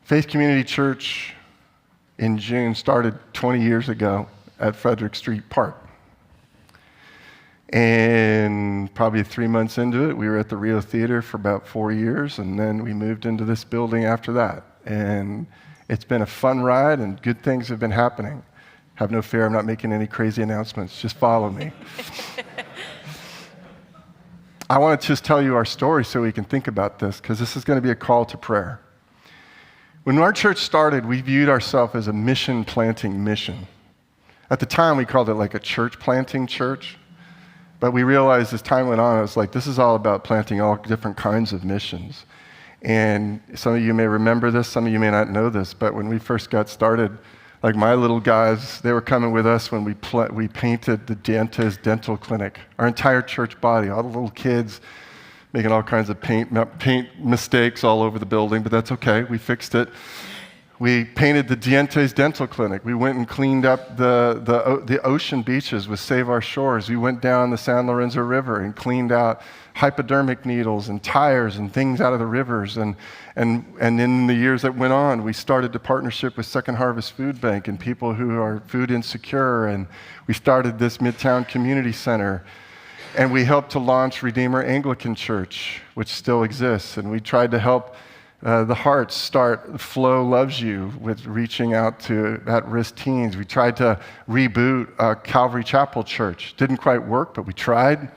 Faith Community Church in June started 20 years ago at Frederick Street Park. And probably 3 months into it, we were at the Rio Theater for about 4 years, and then we moved into this building after that. And it's been a fun ride, and good things have been happening. Have no fear, I'm not making any crazy announcements. Just follow me. I want to just tell you our story so we can think about this, because this is going to be a call to prayer. When our church started, we viewed ourselves as a mission-planting mission. At the time, we called it like a church-planting church. But we realized as time went on, it was like, this is all about planting all different kinds of missions. And some of you may remember this, some of you may not know this, but when we first got started, like my little guys, they were coming with us when we painted the Dante's Dental Clinic. Our entire church body, all the little kids making all kinds of paint mistakes all over the building, but that's okay, we fixed it. We painted the Dante's Dental Clinic. We went and cleaned up the ocean beaches with Save Our Shores. We went down the San Lorenzo River and cleaned out hypodermic needles and tires and things out of the rivers. And in the years that went on, we started to partnership with Second Harvest Food Bank and people who are food insecure. And we started this Midtown Community Center. And we helped to launch Redeemer Anglican Church, which still exists. And we tried to help the Hearts start Flow Loves You with reaching out to at-risk teens. We tried to reboot Calvary Chapel Church. Didn't quite work, but we tried.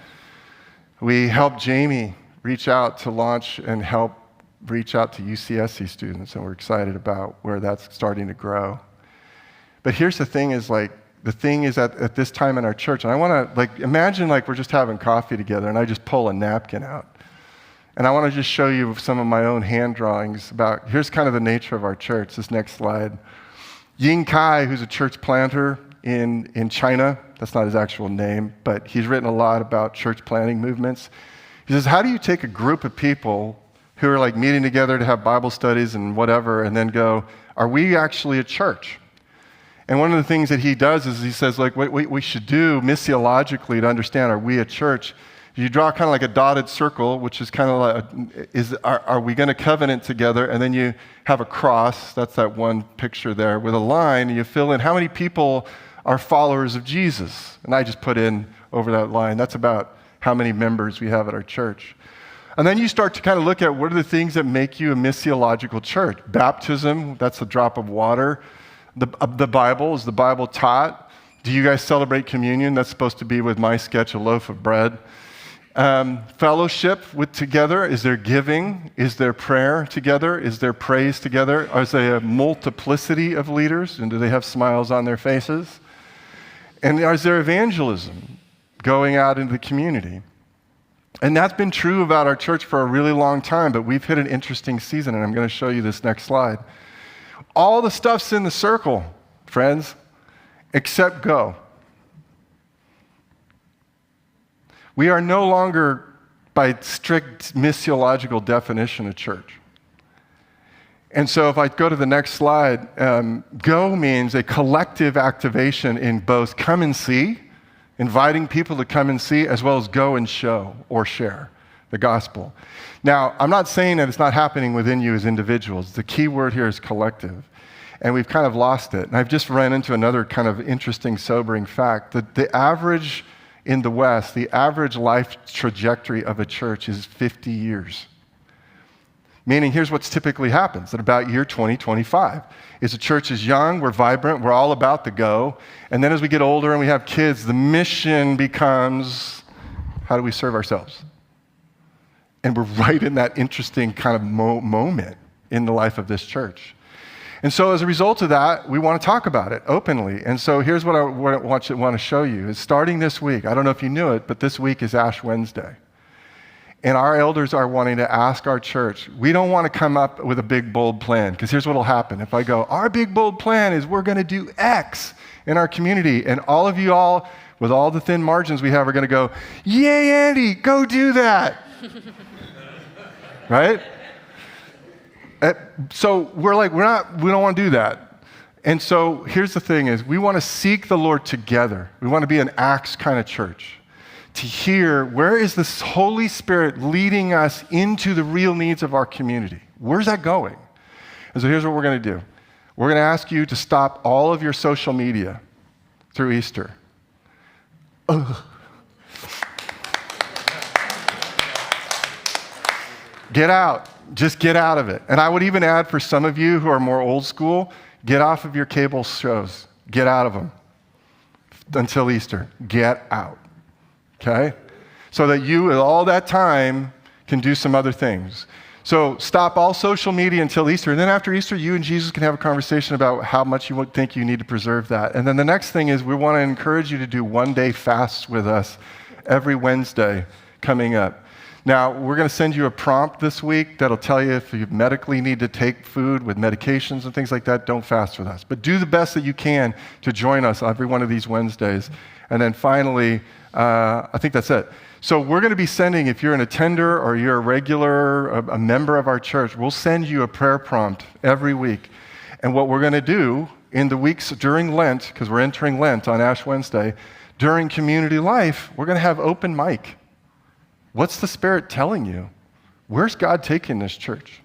We helped Jamie reach out to launch and help reach out to UCSC students, and we're excited about where that's starting to grow. But here's the thing is at this time in our church, and I want to imagine we're just having coffee together and I just pull a napkin out. And I want to just show you some of my own hand drawings about, here's kind of the nature of our church, this next slide. Ying Kai, who's a church planter in China, that's not his actual name, but he's written a lot about church planting movements. He says, how do you take a group of people who are meeting together to have Bible studies and whatever, and then go, are we actually a church? And one of the things that he does is he says, what we should do missiologically to understand, are we a church? You draw kind of like a dotted circle, which is kind of are we going to covenant together? And then you have a cross, that's that one picture there, with a line, and you fill in how many people are followers of Jesus. And I just put in over that line, that's about how many members we have at our church. And then you start to kind of look at what are the things that make you a missiological church. Baptism, that's a drop of water. The Bible, is the Bible taught? Do you guys celebrate communion? That's supposed to be with my sketch, a loaf of bread. Fellowship together, is there giving? Is there prayer together? Is there praise together? Is there a multiplicity of leaders? And do they have smiles on their faces? And is there evangelism going out into the community? And that's been true about our church for a really long time, but we've hit an interesting season, and I'm going to show you this next slide. All the stuff's in the circle, friends, except go. We are no longer, by strict missiological definition, a church. And so if I go to the next slide, go means a collective activation in both come and see, inviting people to come and see, as well as go and show or share the gospel. Now, I'm not saying that it's not happening within you as individuals. The key word here is collective. And we've kind of lost it. And I've just ran into another kind of interesting, sobering fact that the average in the West, the average life trajectory of a church is 50 years. Meaning, here's what's typically happens at about year 20, 25. Is the church is young, we're vibrant, we're all about the go. And then as we get older and we have kids, the mission becomes, how do we serve ourselves? And we're right in that interesting kind of moment in the life of this church. And so as a result of that, we want to talk about it openly. And so here's what I want to show you. Is starting this week, I don't know if you knew it, but this week is Ash Wednesday. And our elders are wanting to ask our church, we don't want to come up with a big, bold plan, because here's what will happen. If I go, our big, bold plan is we're going to do X in our community, and all of you all, with all the thin margins we have, are going to go, yay, Andy, go do that. Right? So we're like, we don't want to do that. And so here's the thing is, we want to seek the Lord together. We want to be an Acts kind of church. To hear, where is this Holy Spirit leading us into the real needs of our community? Where's that going? And so here's what we're going to do. We're going to ask you to stop all of your social media through Easter. Ugh. Get out. Just get out of it. And I would even add for some of you who are more old school, get off of your cable shows. Get out of them until Easter. Get out. Okay? So that you, at all that time, can do some other things. So stop all social media until Easter. And then after Easter, you and Jesus can have a conversation about how much you would think you need to preserve that. And then the next thing is we want to encourage you to do one-day fasts with us every Wednesday coming up. Now, we're going to send you a prompt this week that'll tell you if you medically need to take food with medications and things like that, don't fast with us. But do the best that you can to join us every one of these Wednesdays. And then finally, I think that's it. So we're going to be sending, if you're an attender or you're a regular, a member of our church, we'll send you a prayer prompt every week. And what we're going to do in the weeks during Lent, because we're entering Lent on Ash Wednesday, during community life, we're going to have open mic. What's the Spirit telling you? Where's God taking this church?